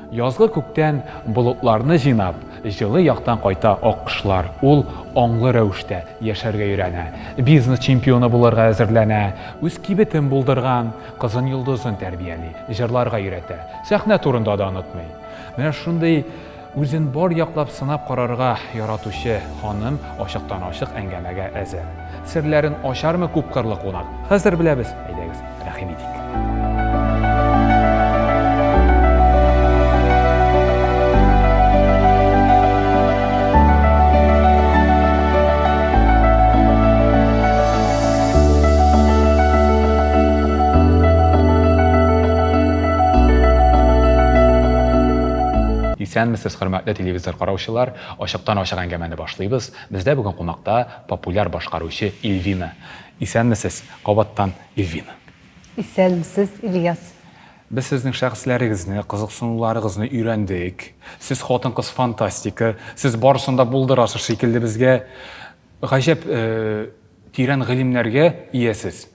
Язгы күктән болытларны жинап, жылы яктан кайта ак кышлар. Ул аңлы рәвештә яшәргә өйрәнә, бизнес чемпионы булырга әзерләнә, үз кибетен булдырган, кызын йолдызын тәрбияли, җырларга өйрәтә, сәхнә турында да онытмый. Менә шундый үзен бар яклап сынап карарга яратучы ханым ачыктан-ачык әңгәмәгә әзер. Серләрен ачармы күп кырлы кунак? Хәзер беләбез. Әйдәгез, рәхим итик. Исәнмесез, хөрмәтле телевизор караучылар, ачыктан-ачык әңгәмәне башлыйбыз. Бездә бүген кунакта популяр башкаручы Эльвина. Исәнмесез, кабаттан Эльвина. Исәнмесез, Ильяс. Без сезнең шәхесләрегезне, кызыксынуларыгызны өйрәндек. Сез хатын-кыз фантастика, сез барысында булдырасыз шикелле безгә гаҗәп тирән гыйлемнәргә иясез.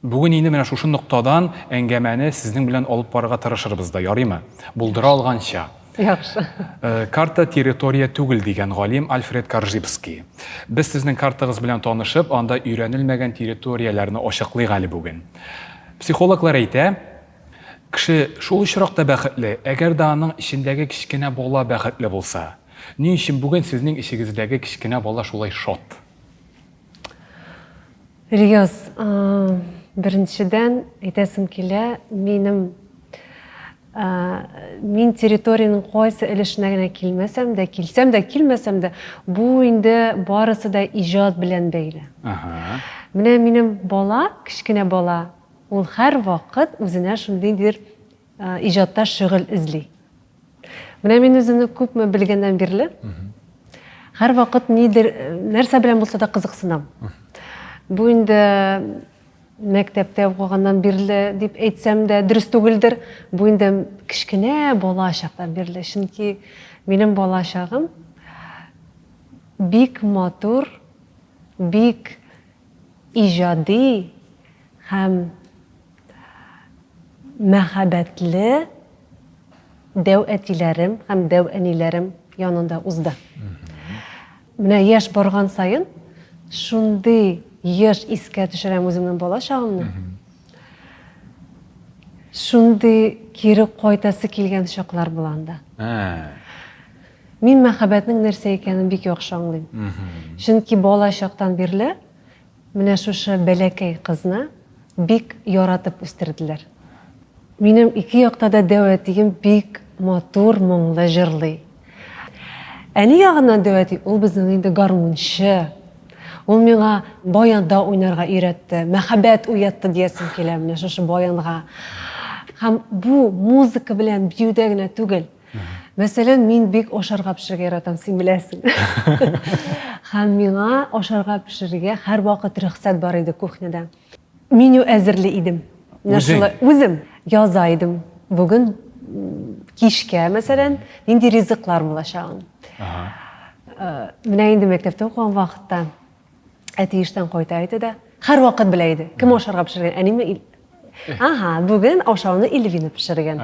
Бүген инде менә шушы ноктадан әңгәмәне сезнең белән алып барырга тырышырбыз да, ярыймы? Булдыра алганча. Яхшы. Карта территория түгел дигән галим Альфред Каржибский. Без сезнең картагыз белән танышып, анда өйрәнелмәгән территорияләрне ачыклыйк әле бүген. Психологлар әйтә, кеше шул очракта бәхетле, әгәр дә аның ичендәге кичкенә бала бәхетле булса. Ни өчен бүген сезнең ишегездәге кичкенә бала шулай шат? Ильяс, беренчедән әйтәсем килә, мин территорияның кайсы өлешенә генә килмәсәм дә, килсәм дә, килмәсәм дә, бу инде барысы да иҗат белән бәйле. Менә минем бала, кичкенә бала, ул һәр вакыт үзенә шундыйдыр иҗатта шөгыль эзли. Менә мин үземне күпме белгәннән бирле, һәр вакыт нәрсә белән булса да кызыксынам. Бу инде мәктәптә укыганнан бирле дип әйтсәм дә дөрес түгелдер. Бу инде кичкенә бала чактан бирле. Чөнки минем бала чагым бик матур, бик иҗади һәм мәхәббәтле дәү әтиләрем һәм дәү әниләрем янында узды. Менә яшь барган саен шундый яшь искә төшерәм үземнең бала чагымны. Шундый кире кайтасы килгән чаклар була анда. Мин мәхәббәтнең нәрсә икәнен бик яхшы аңлыйм. Чөнки бала чактан бирле менә шушы бәләкәй кызны бик яратып үстерделәр. Минем ике якта да дәүәтием бик матур, моңлы җырлый. Әни ягыннан дәүәти ул безнең инде гармунчы. Ул миңа баянда уйнарга өйрәтте, мәхәббәт уятты диясем килә менә шушы баянга. Һәм бу музыка белән биюдә генә түгел. Мәсәлән, мин бик ашарга пешерергә яратам, син беләсең. Һәм миңа ашарга пешерергә һәр вакыт рөхсәт бар иде кухняда. Меню әзерли идем. Үзем яза идем. Бүген кичкә, мәсәлән, нинди ризыклар булачагын. Менә инде мәктәптә укыган вакытта әти эштән кайта иде дә, һәр вакыт белә иде. Кем ашарга пешергән? Әниме? Бүген ашауны Эльвина пешергән.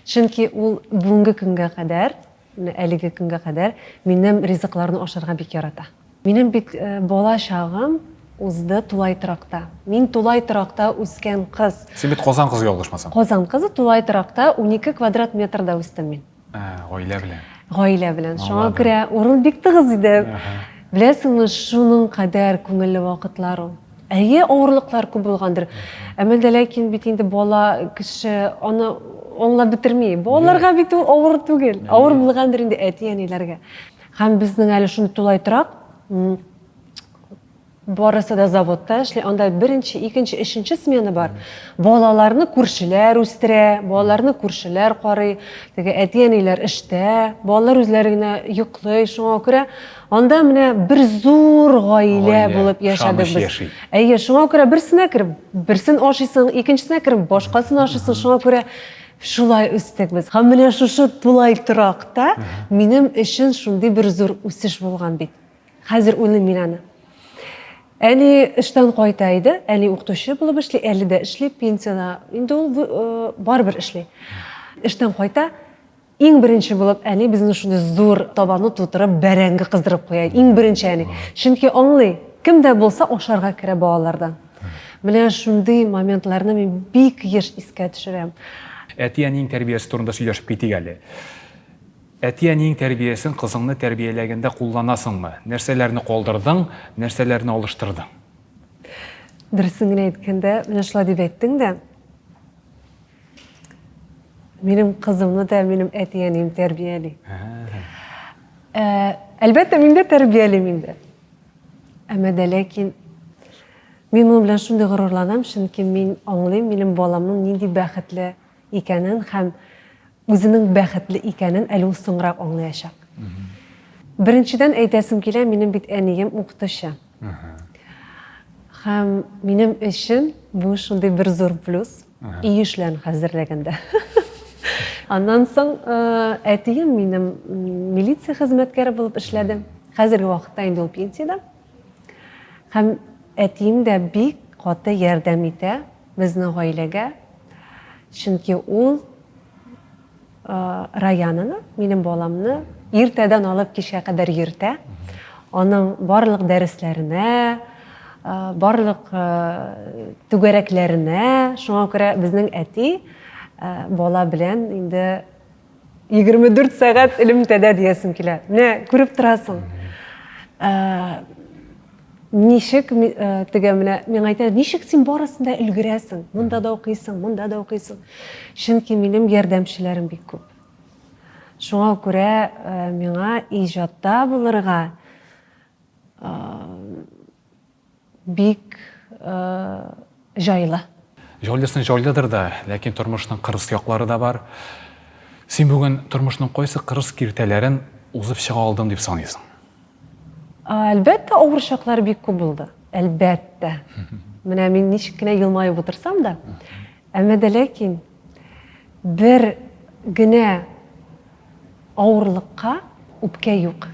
Чөнки ул бүгенге көнгә кадәр, әлеге көнгә кадәр минем ризыкларны ашарга бик ярата. Минем бит бала чагым узды Тулай торакта. Мин Тулай торакта үскән кыз. Син бит Казан кызы ялгышмасам. Казан кызы Тулай торакта 12 квадрат метрда үстем мин. Гаилә белән. Гаилә белән. Шуңа күрә урын бик тыгыз иде. Беләсеңме, шуның кадәр күңелле вакытлар ул. Әйе, авырлыклар күп булгандыр. Әмәлдә ләкин бит инде бала кеше аны аңлап бетерми. Балаларга бит ул авыр түгел. Авыр булгандыр инде әти-әниләргә. Һәм безнең әле шундый Тулай торак, барысы да заводта эшли, анда беренче, икенче, өченче смена бар. Балаларны күршеләр үстерә, балаларны күршеләр карый, теге әти-әниләр эштә, балалар үзләре генә йоклый, шуңа күрә анда менә бер зур гаилә булып яшәдек без. Әйе, шуңа күрә берсенә кереп, берсен ашыйсың, икенчесенә кереп, башкасын ашыйсың, шуңа күрә шулай үстек без. Һәм менә шушы Тулай торакта минем өчен шундый бер зур үсеш булган бит. Хәзер уйлыйм мин аны. Әни эштән кайта иде, әни укытучы булып эшли, әле дә эшли, пенсияда. Инде ул барбер эшли. Эштән кайта, Иң беренче булып, әни безне шундый зур табаны тутырып, бәрәңге кыздырып куя. Иң беренче әни. Чөнки аңлый, кем дә булса ашарга керә балалардан. Менә шундый моментларны мин бик еш искә төшерәм. Әти-әнинең тәрбиясе турында сөйләшеп китик әле. Әти-әнинең тәрбиясен кызыңны тәрбияләгәндә кулланасыңмы? Нәрсәләрне калдырдың, нәрсәләрне алыштырдың? Дөресен генә әйткәндә, менә шулай дип әйттең дә, минем кызымны да минем әти-әним тәрбияли. Әлбәттә, мин дә тәрбиялим инде. Әмма дә ләкин мин моның белән шундый горурланам, чөнки мин аңлыйм минем баламның нинди бәхетле икәнен һәм үзенең бәхетле икәнен әле ул соңрак аңлаячак. Беренчедән әйтәсем килә, минем бит әнием укытучы. Һәм минем өчен бу шундый бер зур плюс, иешлән хәзерләгәндә. Аннан соң әтием минем милиция хезмәткәре булып эшләде. Хәзерге вакытта инде ул пенсиядә. Һәм әтием дә бик каты ярдәм итә безнең гаиләгә. Чөнки ул районны, минем баламны иртәдән алып кичкә кадәр йөртә. Аның барлык дәресләренә, барлык түгәрәкләренә, шуңа күрә безнең әти бала белән инде 24 сәгать элемтәдә диясем килә. Менә күреп торасың. Ничек теге менә мин әйтәм, ничек син барысында өлгерәсең? Монда да укыйсың, монда да укыйсың. Чөнки минем ярдәмчеләрем бик күп. Шуңа күрә миңа иҗатта булырга бик җайлы. Җайлысын җайлыдыр да, ләкин тормышның кырыс яклары да бар. Син бүген тормышның кайсы кырыс киртәләрен узып чыга алдым дип саныйсың? Әлбәттә, авыр чаклар бик күп булды. Әлбәттә. Менә мин ничек кенә елмаеп утырсам да, әмма дә ләкин бер генә авырлыкка үпкә юк.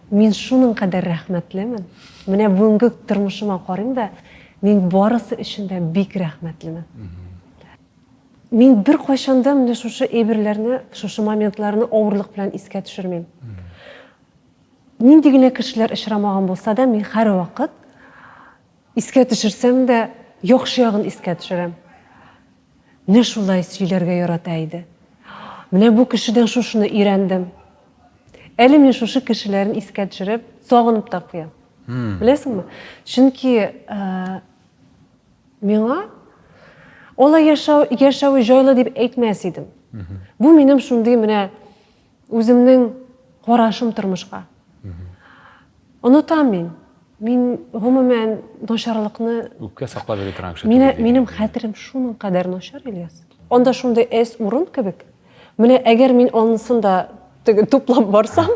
Мин шуның кадәр рәхмәтлемен. Менә бүгенге тормышыма карыйм да, мин барысы өчен дә бик рәхмәтлемен. Мин бер кайчанда менә шушы әйберләрне, шушы моментларны авырлык белән искә төшермим. Нинди генә кешеләр очрамаган булса да, мин һәр вакыт искә төшерсәм дә, яхшы ягын искә төшерәм. Менә шулай сөйләргә ярата иде. Менә бу кешедән шушыны өйрәндем. Әле мин шушы кешеләрне искә төшереп, сагынып та куям. Беләсеңме? Чөнки миңа алай яшәү җайлы дип әйтмәс идем. Бу минем шундый менә үземнең карашым тормышка. Онытам мин. Мин гомумән начарлыкны Үпкә саклап йөри торган кеше. Минем хәтерем шуның кадәр начар, Ильяс. Анда шундый әс урын кебек. Менә әгәр мин анысын да туплап барсам,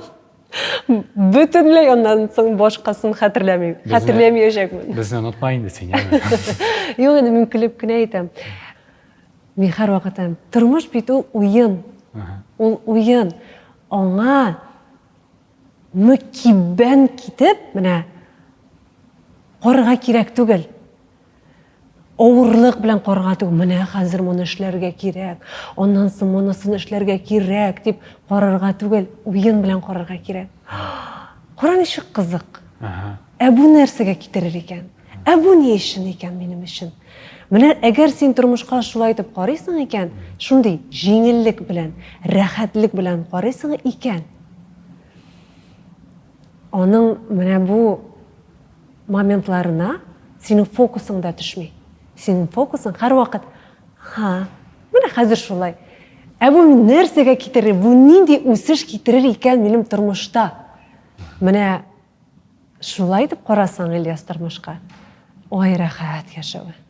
бөтенләй аннан соң башкасын хәтерләмәячәкмен. Безне онытма инде син, яме. Юк, инде мин көлеп кенә әйтәм. Мин һәр вакыт әйтәм, тормыш бит ул уен. Ул уен. Аңа мөкиббән китеп, менә карарга кирәк түгел. Авырлык белән карарга түгел. Менә хәзер моны эшләргә кирәк, аннан соң монысын эшләргә кирәк дип карарга түгел, уен белән карарга кирәк. Кара ничек кызык. Бу нәрсәгә китерер икән? Бу ни өчен икән минем өчен? Менә әгәр син тормышка шулай итеп карыйсың икән, шундый җиңеллек белән, рәхәтлек белән карыйсың икән, аның менә бу моментларына синең фокусың да төшми. Синең фокусың һәр вакыт, менә хәзер шулай. Бу нәрсәгә китерер, бу нинди үсеш китерер икән минем тормышта? Менә шулай итеп карасаң, Ильяс, тормышка, ой, рәхәт яшәү.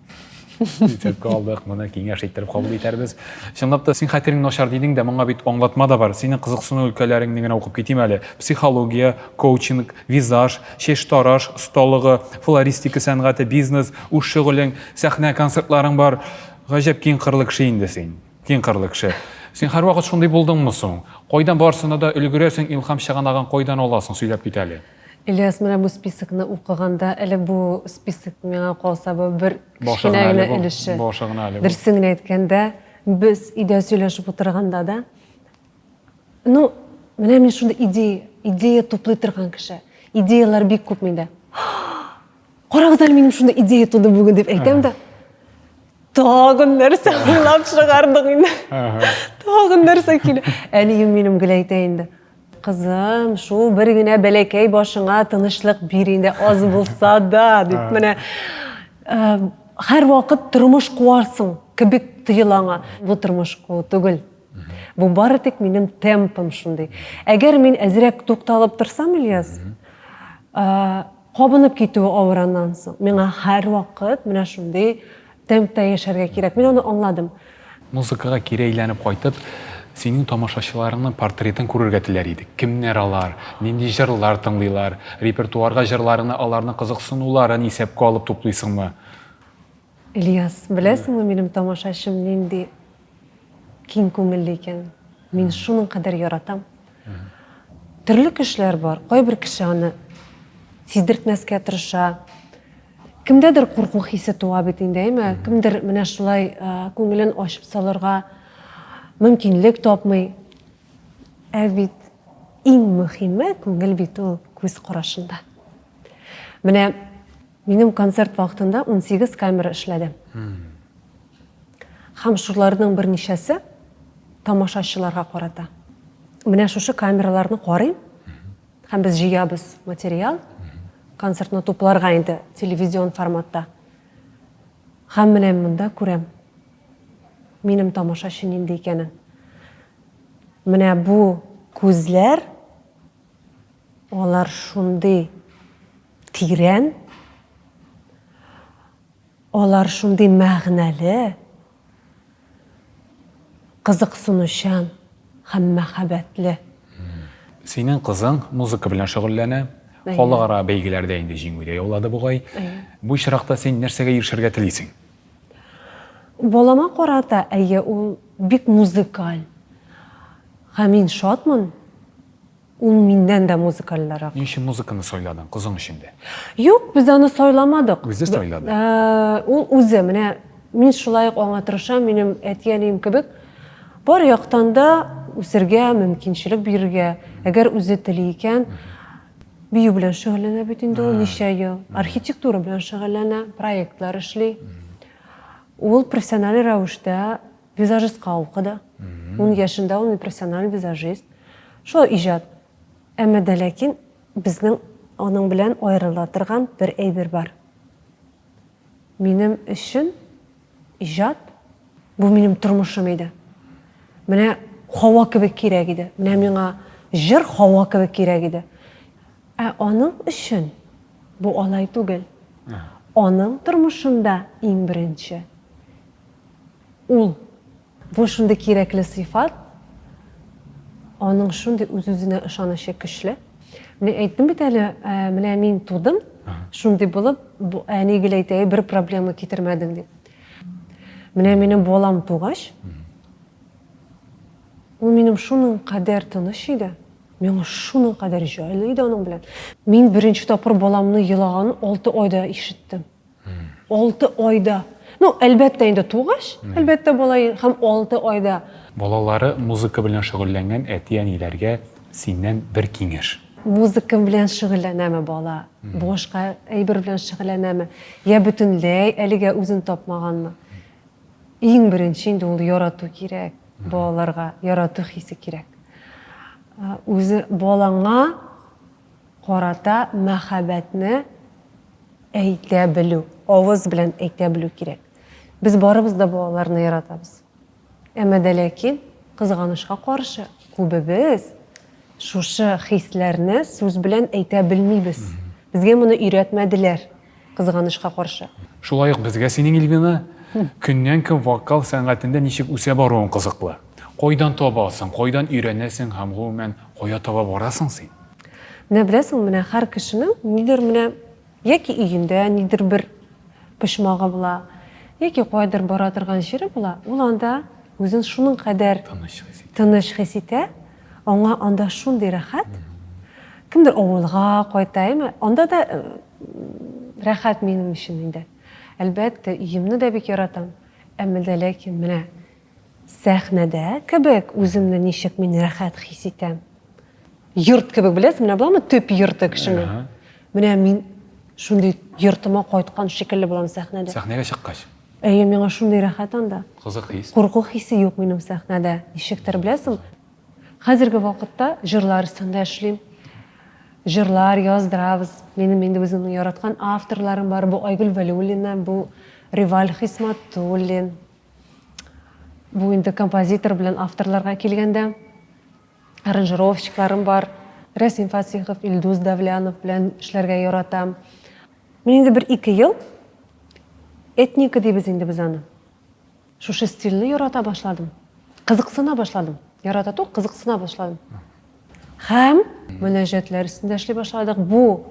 Итеп калдык, моны киңәш иттереп кабул итәрбез. Чынлап та син хәтерең начар дидең дә, моңа бит аңлатма да бар. Синең кызыксыну өлкәләреңне генә укып китим әле. Психология, коучинг, визаж, чәч тараш, осталыгы, флористика сәнгате, бизнес, үз шөгылең, сәхнә концертларың бар. Гаҗәп киң кырлы кеше инде син. Киң кырлы кеше. Син һәр вакыт шундый булдыңмы соң? Кайдан барсына да өлгерәсең, илһам чыганаган кайдан аласың? Сөйләп кит әле. Ильяс, менә бу списокны укыганда, әле бу список миңа калса бу бер киченә генә өлеше. Башы гына әле. Дөресен генә әйткәндә, Biz идея сөйләшеп утырганда да, ну, менә мин шунда идея туплый торган кеше. Идеялар бик күп миндә. Карагыз әле, минем шунда идея туды бүген дип әйтәм дә. Тагын нәрсә уйлап чыгардык инде. Тагын нәрсә килә. Әнием минем гел әйтә инде. Кызым, шу бер генә бәләкәй башыңа тынычлык бир инде, аз булса да, дип менә һәр вакыт тормыш куарсың кебек тыелаңа. Бу тормыш куу түгел. Бу бары тик минем темпым шундый. Әгәр мин әзрәк тукталып торсам, Ильяс, кабынып китүе авыраннан соң, миңа һәр вакыт менә шундый темпта яшәргә кирәк. Мин аны аңладым. Музыкага кире әйләнеп кайтып, синең тамашачыларыңның портретын күрергә теләр идек. Кемнәр алар, нинди җырлар тыңлыйлар, репертуарга җырларны, аларның кызыксынуларын исәпкә алып туплыйсыңмы? Ильяс, беләсеңме, минем тамашачым нинди киң күңелле икән. Мин шуның кадәр яратам. Төрле кешеләр бар. Кайбер кеше аны сиздертмәскә тырыша. Кемдәдер курку хисе туа бит инде, әйме? Кемдер менә шулай күңелен ачып салырга мөмкинлек тапмый. Ә бит иң мөһиме күңел бит ул күз карашында. Менә минем концерт вакытында 18 камера эшләде. Һәм шуларның берничәсе тамашачыларга карата. Менә шушы камераларны карыйм, һәм без җыябыз материал, концертны тупларга инде телевизион форматта. Һәм менә монда күрәм минем тамашачы нинди икәнен. Менә бу күзләр, алар шундый тирән, алар шундый мәгънәле, кызыксынучан һәм мәхәббәтле. Синең кызың музыка белән шөгыльләнә, халыкара бәйгеләрдә инде җиңүгә яулады бугай. Бу чиракта син нәрсәгә ирешергә телисең? Балама карата, әйе, ул бик музыкаль. Һәм мин шатмын. Ул миндән дә музыкальларак. Ни өчен музыканы сайладың кызың өчен дә? Юк, без аны сайламадык. Үзе сайлады. Ул үзе, менә мин шулай ук аңа тырышам, минем әтиәнем кебек, бар яктан да үсергә, мөмкинчелек бирергә. Әгәр үзе тели икән, бию белән шөгыльләнә бит инде ул ничә ел. Архитектура белән шөгыльләнә, проектлар эшли. Ул профессиональ рәвештә визажистка укыды. 10 яшендә ул профессиональ визажист. Шул иҗат. Әмма дә ләкин безнең аның белән аерыла торган бер әйбер бар. Минем өчен иҗат бу минем тормышым иде. Менә һава кебек кирәк иде. Менә миңа җыр һава кебек кирәк иде. Ә аның өчен бу алай түгел. Аның тормышында иң беренче ул бу шундый кирәкле сыйфат, аның шундый үз-үзенә ышанычы көчле. Менә әйттем бит әле, менә мин тудым, шундый булып, әни гел әйтә, бер проблема китермәдең дип. Менә минем балам тугач, ул минем шуның кадәр тыныч иде, миңа шуның кадәр җайлы иде аның белән. Мин беренче тапкыр баламны елаганын 6 айда ишеттем. 6 айда. Ну, әлбәттә инде тугач, әлбәттә балай һәм 6 айда. Балалары музыка белән шөгыльләнгән әти-әниләргә синнән бер киңәш. Музыка белән шөгыльләнәме бала? Башка әйбер белән шөгыльләнәме? Я бөтенләй әлегә үзен тапмаганмы? Иң беренче инде ул ярату кирәк. Балаларга ярату хисе кирәк. Үзе балаңа карата мәхәббәтне әйтә белү, авыз белән әйтә белү кирәк. Без барыбыз да балаларны яратабыз. Әмма дә ләкин кызганычка каршы күбебез шушы хисләрне сүз белән әйтә белмибез. Безгә моны өйрәтмәделәр кызганычка каршы. Шулай ук безгә синең Эльвина көннән-көн вокал сәнгатендә ничек үсә баруың кызыклы. Кайдан табасың, кайдан өйрәнәсең һәм гомумән кая таба барасың син? Менә беләсең, менә һәр кешенең нидер менә яки өендә нидер бер пошмагы була, яки кайдыр бара торган җире була. Ул анда үзен шуның кадәр тыныч хис итә, аңа анда шундый рәхәт. Кемдер авылга кайтаймы? Анда да рәхәт минем өчен инде. Әлбәттә, өемне дә бик яратам. Әмма дә ләкин менә сәхнәдә кебек үземне ничек мин рәхәт хис итәм. Йорт кебек, беләсең, менә буламы төп йорты кешенең. Менә мин шундый йортыма кайткан шикелле булам сәхнәдә. Сәхнәгә чыккач. Әйе, миңа шундый рәхәт анда. Кызык хис. Курку хисе юк минем сәхнәдә. Ничектер, беләсең? Хәзерге вакытта җырлар өстендә эшлим. Җырлар яздырабыз. Минем инде үземнең яраткан авторларым бар. Бу Айгөл Вәлиуллина, бу Риваль Хисматуллин. Бу инде композитор белән авторларга килгәндә аранжировщикларым бар. Рәсим Фасихов, Илдус Давлянов белән эшләргә яратам. Мин инде 1-2 ел этника дибез инде без аны. Шушы стильне ярата башладым. Кызыксына башладым. Ярата тук, кызыксына башладым. Һәм мөнәҗәтләр өстендә эшли башладык. Бу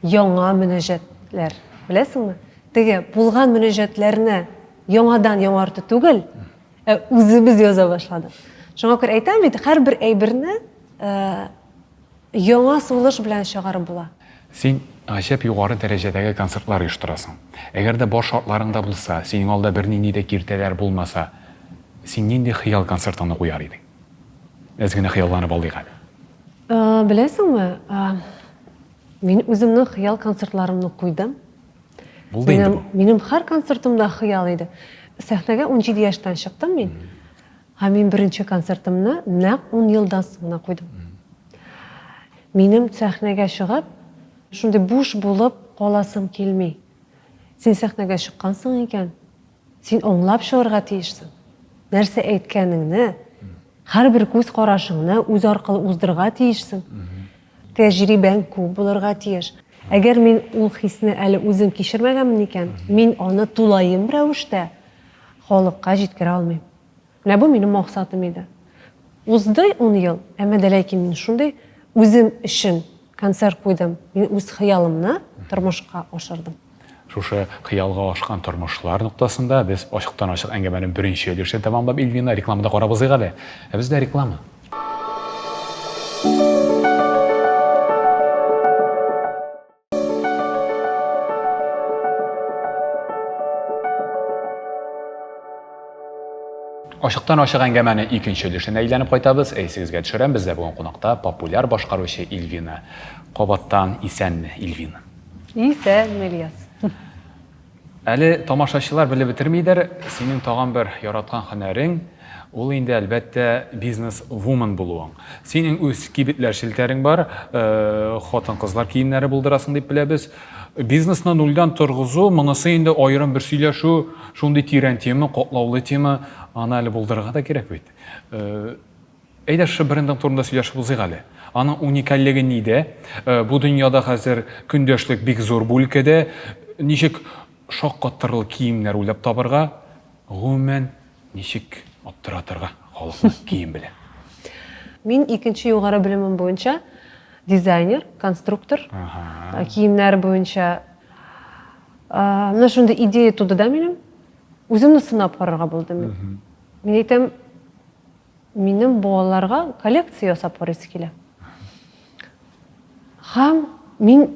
яңа мөнәҗәтләр. Беләсеңме? Теге булган мөнәҗәтләрне яңадан яңарту түгел, үзебез яза башладык. Шуңа күрә әйтәм бит, һәрбер әйберне яңа сулыш белән чыгарып була. Син гаҗәп югары дәрәҗәдәге концертлар оештырасың. Әгәр дә баш шартларыңда булса, синең алда бернинди дә киртәләр булмаса, син нинди хыял концертыңны куяр идең? Без генә хыялланып алдык әле. Беләсеңме? Мин үземнең хыял концертларымны куйдым. Булды инде бу. Минем һәр концертымда хыял иде. Сәхнәгә 17 яшьтән чыктым мин. Һәм мин беренче концертымны нәкъ 10 елдан соң куйдым. Минем сәхнәгә чыгып, шундый буш булып каласым килми. Син сәхнәгә чыккансың икән, син аңлап чыгарга тиешсең. Нәрсә әйткәнеңне, һәрбер күз карашыңны үз аркылы уздырга тиешсең. Тәҗрибәң күп булырга тиеш. Әгәр мин ул хисне әле үзем кичермәгәнмен икән, мин аны тулаем рәвештә халыкка җиткерә алмыйм. Менә бу минем максатым иде. Узды 10 ел, әмма дә ләкин мин шундый үзем өчен концерт куйдым. Мин үз хыялымны тормышка ашырдым. Шушы хыялга ашкан тормышлар нуктасында без ачыктан-ачык әңгәмәнең беренче өлешен тәмамлап Эльвина рекламада карабыз әле. Бездә реклама. Ачыктан-ачык әңгәмәне икенче өлешенә әйләнеп кайтабыз. Әйсегезгә төшерәм, бездә бүген кунакта популяр башкаручы Эльвина. Кабаттан исәнме, Эльвина? Исән, Мелияс. Әле тамашачылар белеп бетермидер, синең тагын бер яраткан һөнәрең, ул инде әлбәттә бизнес-вумен булуың. Синең үз кибетләр шелтәрең бар, хатын-кызлар киемнәре булдырасың дип беләбез. Бизнесны нулдан торгызу, монысы инде аерым бер сөйләшү, шундый тирән тема, катлаулы тема, аны әле булдырырга да кирәк бит. Әйдә шушы брендың турында сөйләшеп узыйк әле. Аның уникальлыгы нидә? Бу дөньяда хәзер көндәшлек бик зур бу өлкәдә. Ничек шаккаттырлы киемнәр уйлап табырга, гомумән ничек аптыратырга халыкны кием белән? Мин икенче югары белемем буенча дизайнер, конструктор. Киемнәр буенча менә шундый идея туды да минем. Үземне сынап карарга булдым. Мин әйтәм, минем балаларга коллекция ясап карыйсы килә. Һәм мин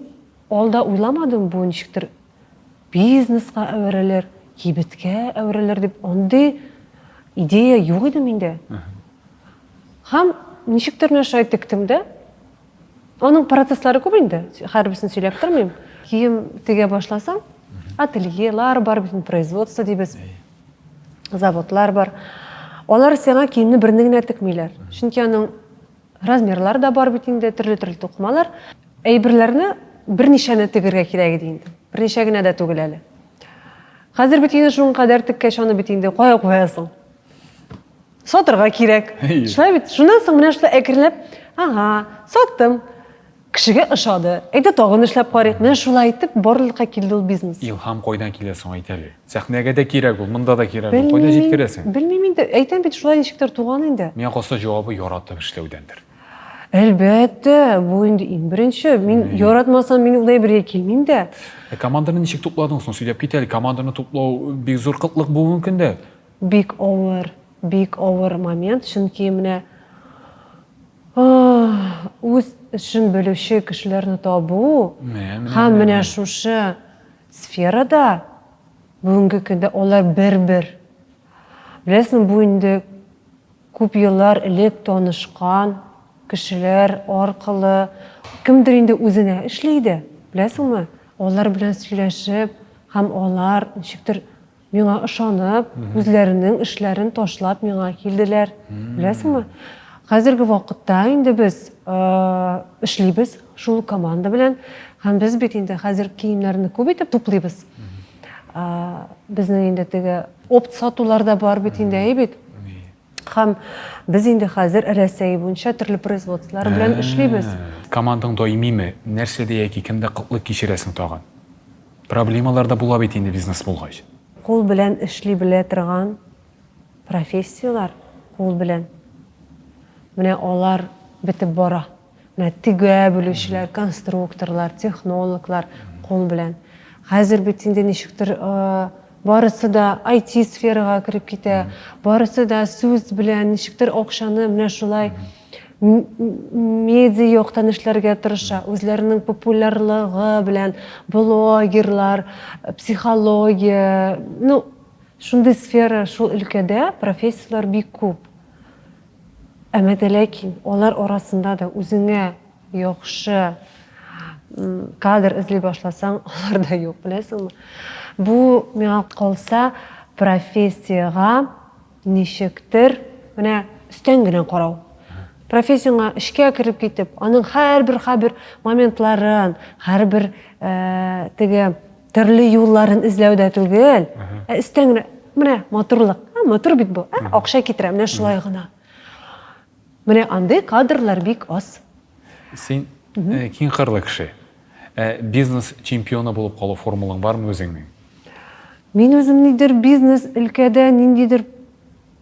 алда уйламадым бу ничектер бизнеска әверелер, кибеткә әверелер дип, андый идея юк иде миндә. Һәм ничектер нәрсә тектем дә, аның процесслары күп инде, һәрберсен сөйләп тормыйм. Кием тегә башласам, ательелар бар, бит производство дибез, заводлар бар. Алар сиңа киемне берне генә текмиләр. Чөнки аның размерлары да бар бит инде, төрле-төрле тукмалар. Әйберләрне берничәне тегергә кирәк иде инде. Берничә генә дә түгел әле. Хәзер бит инде шуның кадәр теккәч аны бит инде кая куясың? Сатырга кирәк. Шулай бит, шуннан соң менә шулай әкренләп, саттым. Кешегә ошады. Әйдә тагын эшләп карыйк. Менә шулай итеп барлыкка килде ул бизнес. Илһам кайдан килә соң әйт әле. Сәхнәгә дә кирәк ул, монда да кирәк ул. Кайдан җиткерәсең? Белмим инде. Әйтәм бит шулай ничектер туган инде. Миңа калса җавабы яратып эшләүдәндер. Әлбәттә, бу инде иң беренче. Мин яратмасам, мин улай бергә килмим дә. Команданы ничек тупладың соң? Сөйләп кит әле. Команданы туплау бик зур кытлык булу мөмкин дә. Big over момент, чөнки менә үз эшен белүче кешеләрне табу һәм менә шушы сферада бүгенге көндә алар бер-бер. Беләсең, бу инде күп еллар элек танышкан кешеләр аркылы кемдер инде үзенә эшләйде. Беләсеңме? Алар белән сөйләшеп, һәм алар ничектер миңа ышанып, үзләренең эшләрен ташлап миңа килделәр. Беләсеңме? Хәзерге вакытта инде без эшлибез шул команда белән, һәм без бит инде хәзер киемнәрне күп итеп туплыйбыз. Безнең инде теге опт сатулар да бар бит инде, бит. Һәм без инде хәзер Рәсәй буенча төрле производстволар белән эшлибез. Командаң даимиме? Нәрсәдә яки кемдә кытлык кичерәсең тагын? Проблемалар да була бит инде бизнес булгач. Кул белән эшли белә торган профессиялар, кул белән. Менә алар бетеп бара. Менә тигә белүчеләр, конструкторлар, технологлар кул белән. Хәзер бит инде ничектер барысы да IT сферага кирип китә. Барысы да сүз белән ничектер акчаны менә шулай медиа яктан эшләргә тырыша. Үзләренең популярлыгы белән блогерлар, психология, шундый сфера, шул өлкәдә профессиялар бик күп. Әмма ләкин алар арасында да үзеңә яхшы кадр эзли башласаң, алар да юк, беләсеңме? Бу миңа калса профессияга ничектер менә өстән генә карау. Профессияңа эшкә кирип китеп, аның һәрбер моментларын, һәрбер теге төрле юлларын эзләүдә түгел, өстән генә менә матурлык, матур бит бу, акча китерә, менә шулай гына. Менә андый кадрлар бик аз. Син киң кырлы кеше. Бизнес чемпионы булып калу формулаң бармы үзеңнең? Мин үзем нидер бизнес өлкәдә ниндидер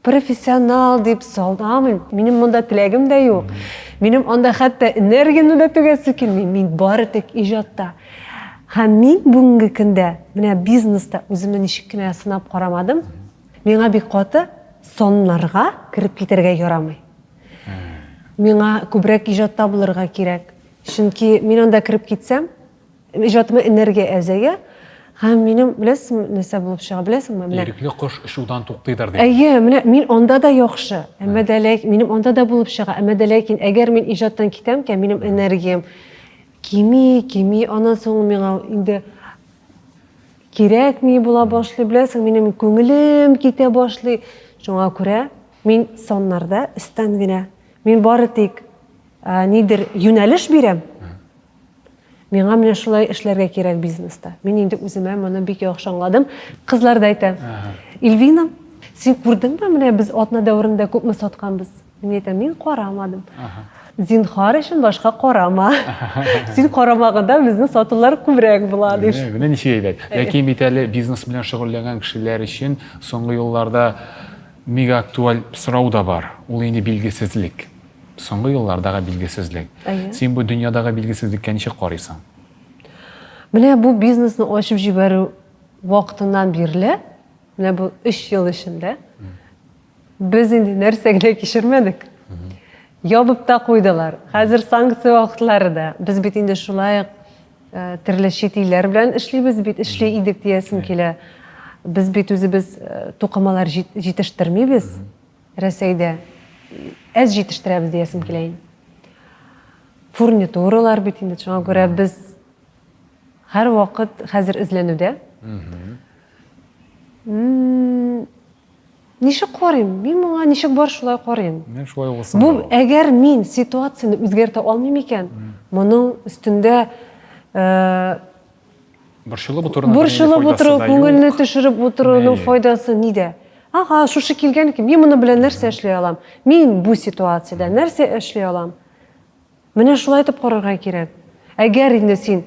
профессионал дип салдамын. Минем монда теләгем дә юк. Минем анда хәтта энергиямне дә түгәсе килми. Мин бары тик иҗатта. Һәм мин бүгенге көндә менә бизнеста үземне ничек кенә сынап карамадым. Миңа бик каты соннарга кирип китәргә ярамый. Миңа күбрәк иҗатта булырга кирәк. Чөнки мин анда кирип китсәм, иҗатыма энергия әзәгә, һәм минем беләсеңме нәрсә булып чыга, беләсеңме? Менә Ирекле кош шудан туктыйдыр дип. әйе, менә мин анда да яхшы. Әмма дә ләкин минем анда да булып чыга. Әмма дә ләкин әгәр мин иҗаттан китәм, минем энергиям кими, аннан соң миңа инде кирәкми була башлый, беләсең, минем күңелем китә башлый. Шуңа күрә мин соннарда өстән генә мин бары тик нидер юнәлеш бирәм. Миңа менә шулай эшләргә кирәк бизнеста. Мин инде үземә моны бик яхшы аңладым. Кызлар да әйтә. Илвина, син күрдеңме, менә без атна дәврендә күпме сатканбыз? Мин әйтәм, мин карамадым. Зинһар өчен башка карама. Син карамаганда безнең сатулар күбрәк була дип. Менә ничек әйтә. Ләкин бит әле бизнес белән шөгыльләнгән кешеләр өчен соңгы елларда мега актуаль сорау да бар. Ул инде билгесезлек. Соңгы еллардагы билгесезлек. Син бу дөньядагы билгесезлеккә ничек карыйсың? Менә бу бизнесны ачып җибәрү вакытыннан бирле, менә бу 3 ел эчендә без инде нәрсәгә кичермәдек. Ябып та куйдылар. Хәзер санкция вакытлары да. Без бит инде шулай төрле чит илләр белән эшлибез бит, эшли идек диясем килә. Biz bit үзебез тукымалар җитештермибез. Рәсәйдә әз җитештерәбез диясем килә. Фурнитуралар бит инде шуңа күрә без һәр вакыт хәзер эзләнүдә. Ничек карыйм? Мин моңа ничек бар шулай карыйм? Мен шулай булсын. Бу әгәр мин ситуацияны үзгәртә алмыйм икән, моның өстендә Борчылып отыру, күңелне төшереп утыруның файдасы нидә? Ага, шушы килгән икән, мин моны белән нәрсә эшли алам? Мин бу ситуациядә нәрсә эшли алам? Менә шулай итеп карарга кирәк. Әгәр инде син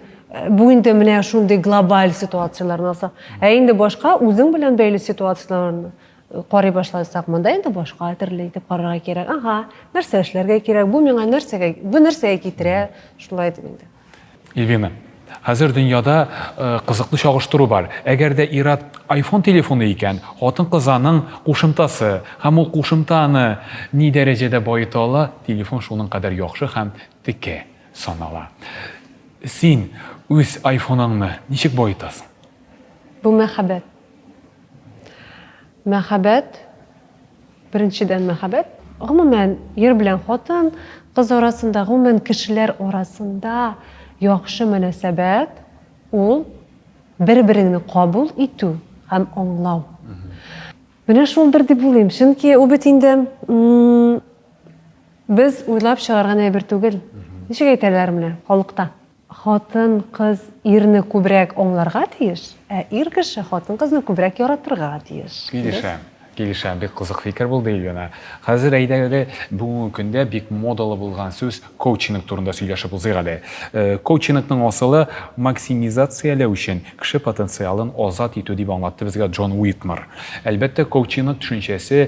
бу инде менә шундый глобаль ситуацияларны алсак, инде башка үзең белән бәйле ситуацияларны карый башласак, монда инде башка төрле итеп карарга кирәк. Ага, нәрсә эшләргә кирәк? Бу миңа нәрсәгә китерә? Шулай дип инде. Илвина, хәзер дөньяда кызыклы чагыштыру бар. Әгәр дә ир-ат iPhone телефоны икән, хатын-кызаның кушымтасы, һәм ул кушымтаны ни дәрәҗәдә байыта ала, телефон шуның кадәр яхшы һәм текә санала. Син үз iPhone-ыңны ничек байытасың? Бу мәхәббәт. Мәхәббәт, беренчедән мәхәббәт, гомумән ир белән хатын, кыз арасында, гомумән кешеләр арасында яхшы мөнәсәбәт ул бер-береңне кабул итү һәм аңлау. Менә шулдыр дип уйлыйм, чөнки ул бит инде без уйлап чыгарган әйбер түгел. Ничек әйтәләр менә халыкта? Хатын кыз ирне күбрәк аңларга тиеш, ә ир кеше хатын кызны күбрәк яратырга тиеш. Килешәм, бик кызык фикер булды Ильяна. Хәзер әйдәгеле бүгенге көндә бик модалы булган сүз коучинг турында сөйләшеп булзыйк әле. Коучингның асылы максимизацияләү өчен кеше потенциалын азат итү дип аңлатты безгә Джон Уитмар. Әлбәттә, коучинг төшенчәсе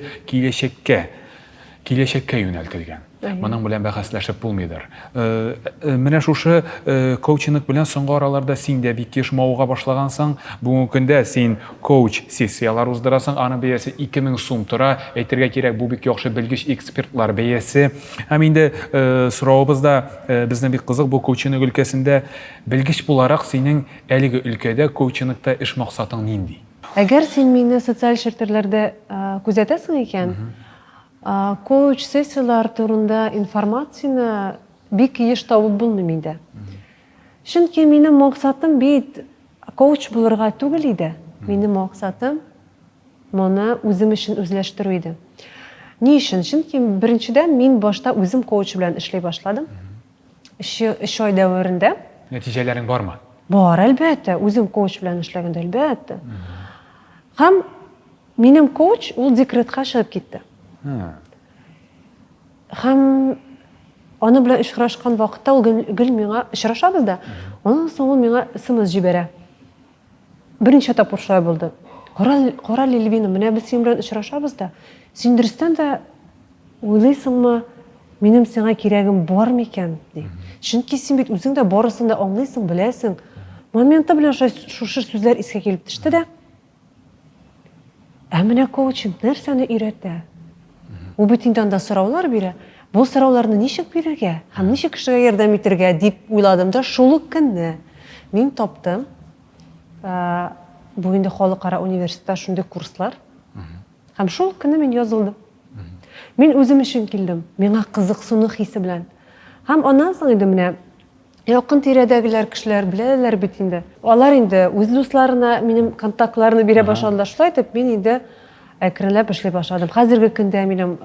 киләчәккә юнәлтелгән. Моның белән бәхәсләшеп булмыйдыр. Менә шушы коучинг белән соңгы араларда син дә бик еш мавыга башлагансың. Бүгенге көндә син коуч сессиялар уздырасың, аның бәясе 2000 сум тора. Әйтергә кирәк, бу бик яхшы белгеч экспертлар бәясе. Һәм инде соравыбызда безнең бик кызык бу коучинг өлкәсендә белгеч буларак синең әлеге өлкәдә коучингта эш максатың нинди? Әгәр син мине социаль челтәрләрдә күзәтәсең икән, коуч сессиялар турында информацияны бик еш табып булмый миндә. Чөнки минем максатым бит коуч булырга түгел иде. Минем максатым моны үзем өчен үзләштерү иде. Ни өчен? Чөнки беренчедән мин башта үзем коуч белән эшләй башладым. 3 ай дәварында. Нәтиҗәләрең бармы? Бар, әлбәттә, үзем коуч белән эшләгәндә әлбәттә. Һәм минем коуч ул декретка чыгып китте. Һәм аны белән очрашкан вакытта ул гел миңа очрашабыз да, аннан соң ул миңа SMS җибәрә. Беренче тапкыр шулай булды. Кара Лильвина, менә без син белән очрашабыз да, син дөрестән дә уйлыйсыңмы, минем сиңа кирәгем бар микән ди. Чөнки син бит үзең дә барысын да аңлыйсың, беләсең. Моменты белән шушы сүзләр искә килеп төште дә. Ә менә коучинг нәрсәне өйрәтә? Ул бит инде анда сораулар бирә. Бу сорауларны ничек бирергә һәм ничек кешегә ярдәм итәргә дип уйладым да, шул ук көнне мин таптым. Бу инде халыкара университетта шундый курслар. Һәм шул көнне мин язылдым. Мин үзем өчен килдем. Миңа кызыксыну хисе белән. Һәм аннан соң инде менә якын тирәдәгеләр кешеләр беләләр бит инде. Алар инде үз дусларына минем контактларны бирә башладылар. Шулай итеп мин инде әкренләп эшләй башладым. Хәзерге көндә минем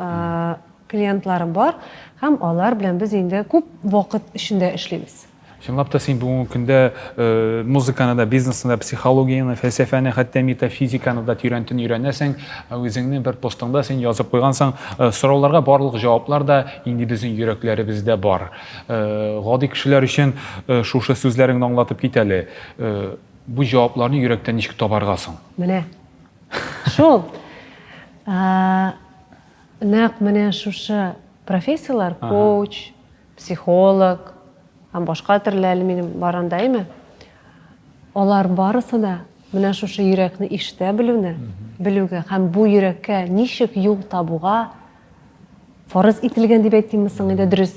клиентларым бар һәм алар белән без инде күп вакыт эчендә эшлибез. Чынлап та син бүгенге көндә музыканы да, бизнесны да, психологияны, фәлсәфәне, хәтта метафизиканы да өйрәнәсең. Үзеңнең бер постыңда син язып куйгансың, сорауларга барлык җаваплар да инде безнең йөрәкләребездә бар. Гади кешеләр өчен шушы сүзләреңне аңлатып кит әле. Бу җавапларны йөрәктән ничек табаргасың? Менә. Шул. Нәкъ менә шушы профессиялар, коуч, психолог, һәм башка төрле минем барандаймы, алар барысы да менә шушы йөрәкне ишетә белүгә һәм бу йөрәккә ничек юл табуга фарыз ителгән дип әйтимме соң инде дөрес.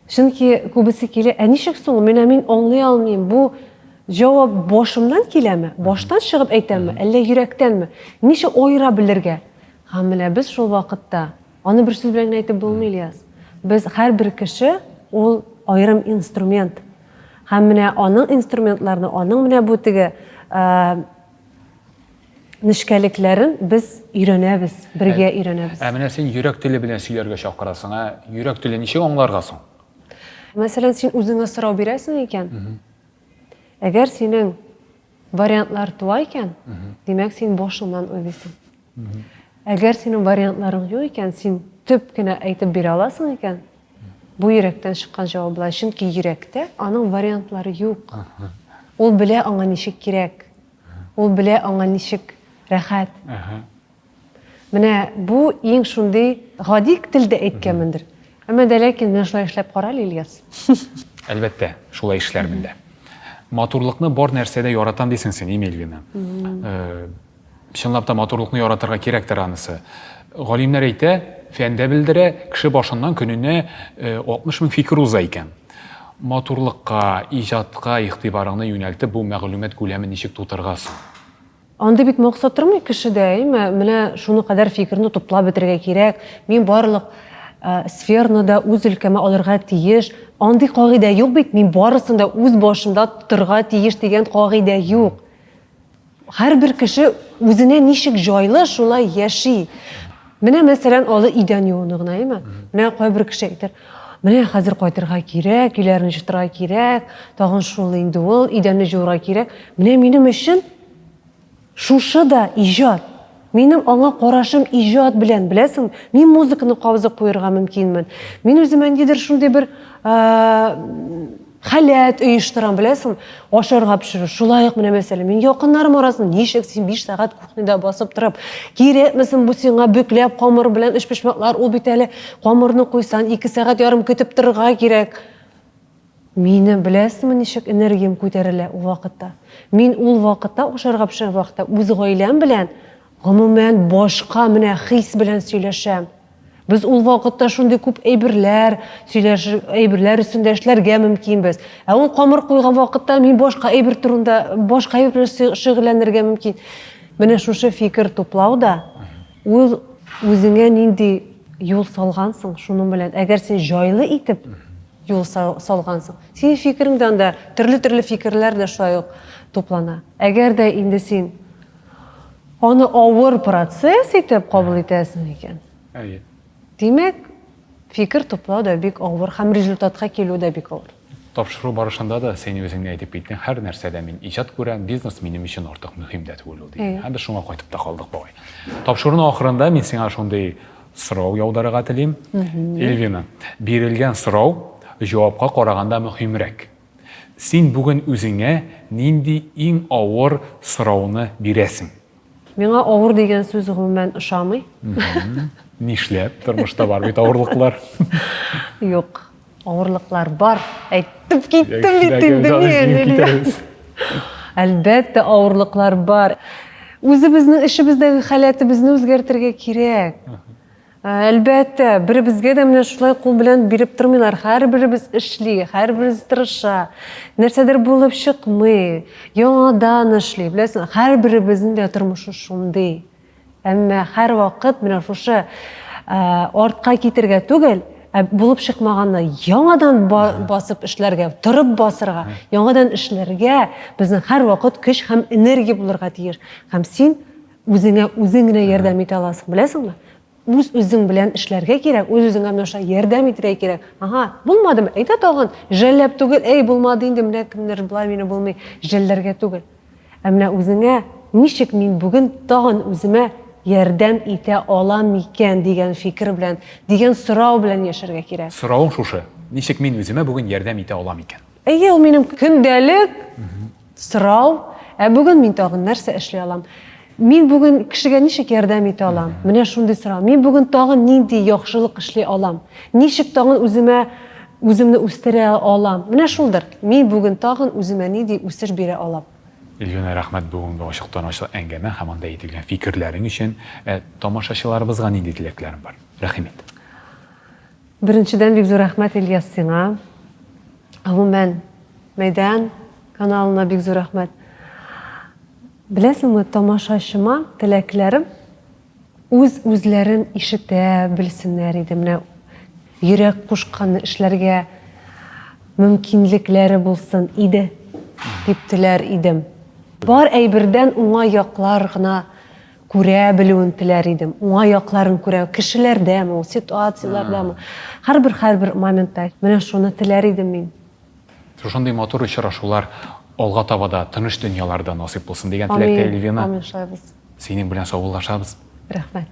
Чөнки күбесе килә, ничек соң мин аңлый алмыйм, бу җавап башымнан киләме, баштан чыгып әйтәмме, әллә йөрәктәнме? Ничек айыра белергә? Һәм менә без шул вакытта, аны бер сүз белән әйтеп булмый, Ильяс. Без һәрбер кеше ул айрым инструмент. Һәм менә аның инструментларны, аның менә бу теге нишкәлекләрен без өйрәнәбез, бергә өйрәнәбез. Менә син йөрәк теле белән сөйләргә чакырасың, йөрәк теле ничек аңларгасың? Мәсәлән, син үзеңә сорау бирәсең икән. Әгәр синең вариантлар туа икән, димәк син башыңнан уйлыйсың. Әгәр синең вариантларың юк икән, син төп кенә әйтеп бирә аласың икән, бу йөрәктән чыккан җавап була. Чөнки йөрәктә аның вариантлары юк. Ул белә аңа ничек кирәк. Ул белә аңа ничек рәхәт. Менә бу иң шундый гади телдә әйткәнмендер. Әмма дә ләкин менә шулай эшләп кара, Ильяс. Әлбәттә, шулай эшләрмен дә. Матурлыкны бар нәрсәдә яратам дисең син, Эмильвина. Чынлап та матурлыкны яратырга кирәктер анысы. Галимнәр әйтә, фәндә белдерә, кеше башыннан көненә 60 мең фикер уза икән. Матурлыкка, иҗатка игътибарыңны юнәлтеп, бу мәгълүмат күләмен ничек тутыргасың? Анда бит максат тормый кешедә, менә шуны кадәр фикерне туплап бетерергә кирәк. Мин барлык сферны да үз өлкәмә алырга тиеш. Андый кагыйдә юк бит. Мин барысын да үз башымда тотырга тиеш дигән кагыйдә юк. Һәрбер кеше үзенә ничек җайлы шулай яши. Менә мәсәлән, алы идән юуны гына, менә кайбер кеше әйтер, менә хәзер кайтырга кирәк, өйләрне җыштырга кирәк, тагын шул инде ул идәнне җуырга кирәк. Менә минем өчен шушы да иҗат. Минем аңа карашым иҗат белән, беләсең, мин музыканы кабызып куярга мөмкинмен. Мин үземә ниндидер шундый бер халәт оештырам, беләсең, ашарга пешерү. Шулай ук менә мәсәлән, мин якыннарым арасында ничек син 5 сәгать кухняда басып торып, кирәкмесен бу сиңа бөкләп камыр белән эш-пешмәкләр, ул бит әле камырны куйсан 2 сәгать ярым көтеп торырга кирәк. Мине беләсеңме ничек энергиям күтәрелә ул вакытта. Мин ул вакытта ашарга пешергән вакытта үз гаиләм белән гомумән башка менә хис белән сөйләшәм. Без ул вакытта шундый күп әйберләр өстендә эшләргә мөмкинбез. Ә ул камыр куйган вакытта мин башка әйбер турында, башка әйбер белән шөгыльләнергә мөмкин. Менә шушы фикер туплауда ул үзеңә нинди юл салгансың шуның белән. Әгәр син җайлы итеп юл салгансың, синең фикереңдән дә төрле фикерләр дә шулай ук туплана. Әгәр дә инде син аны авыр процесс итеп кабул итәсең икән, димәк, фикер туплау да бик авыр һәм результатка килү дә бик авыр. Тапшыру барышында да сен үзеңне әйтеп киттең, һәр нәрсәдә мин иҗат күрәм, бизнес минем өчен артык мөһим дә түгел ул ди. Һәм без шуңа кайтып та калдык бугай. Тапшыруның ахырында мин сиңа шундый сорау яудырырга телим. Эльвина, бирелгән сорау җавапка караганда мөһимрәк. Син бүген үзеңә нинди иң авыр сорауны бирәсең? Миңа авыр дигән сүз гомумән ошамый. Нишләп? Тормышта бар бит авырлыклар. Юк, авырлыклар бар. Әйтеп киттем бит инде. Әлбәттә авырлыклар бар. Үзебезнең эшебездәге халәтебезне үзгәртергә кирәк. Әлбәттә, беребезгә дә менә шулай кул белән биреп тормыйлар. Һәрберебез эшли, һәрберебез тырыша. Нәрсәдер булып чыкмый, яңадан эшли. Беләсең, һәрберебезнең дә тормышы шундый. Әмма һәр вакыт менә шушы артка китергә түгел, булып чыкмаганны яңадан басып эшләргә, торып басырга, яңадан эшләргә безнең һәр вакыт көч һәм энергия булырга тиеш. Һәм син үзең генә ярдәм итә аласың, беләсеңме? Үзең белән эшләргә кирәк, үзеңә менә ярдәм итәргә кирәк. Ага, булмадымы? Әйтә тагын, жәлләп түгел, булмады инде, менә кемнәр булай мине булмый, жәлләргә түгел. Ә менә үзеңә ничек мин бүген тагын үземә ярдәм итә алам микән дигән фикер белән, дигән сорау белән яшәргә кирәк. Сорауың шушы. Ничек мин үземә бүген ярдәм итә алам икән? Ул минем көндәлек сорау. Бүген мин тагын нәрсә эшли алам? Мин бүген кешегә ничек ярдәм итә алам? Менә шундый сорау. Мин бүген тагын нинди яхшылык эшли алам? Ничек тагын үземне үстерә алам? Менә шулдыр. Мин бүген тагын үземә нинди үсеш бирә алам? Эльвина, рәхмәт бүгенге ачыктан-ачык әңгәмә һәм анда әйтелгән фикерләрең өчен. Тамашачыларыбызга нинди теләкләрең бар? Рәхмәт. Беренчедән бик зур рәхмәт Ильяс сиңа. Гомумән Мәйдан каналына бик зур рәхмәт. Беләсеңме, тамашачыма теләкләрем үзләрен ишетә белсеннәр иде. Менә йөрәк кушканны эшләргә мөмкинлекләре булсын иде дип теләр идем. Бар әйбердән уңай яклар гына күрә белүен теләр идем. Уңай якларын күрә кешеләрдәме, ситуацияләрдәме, һәрбер моментта менә шуны теләр идем мин. Шушындый матур очрашулар алга табада тыныч дөньяларда насыйп булсын дигән теләктә, Эльвина. Амин, шулай булсын. Синең белән саубуллашабыз. Рәхмәт.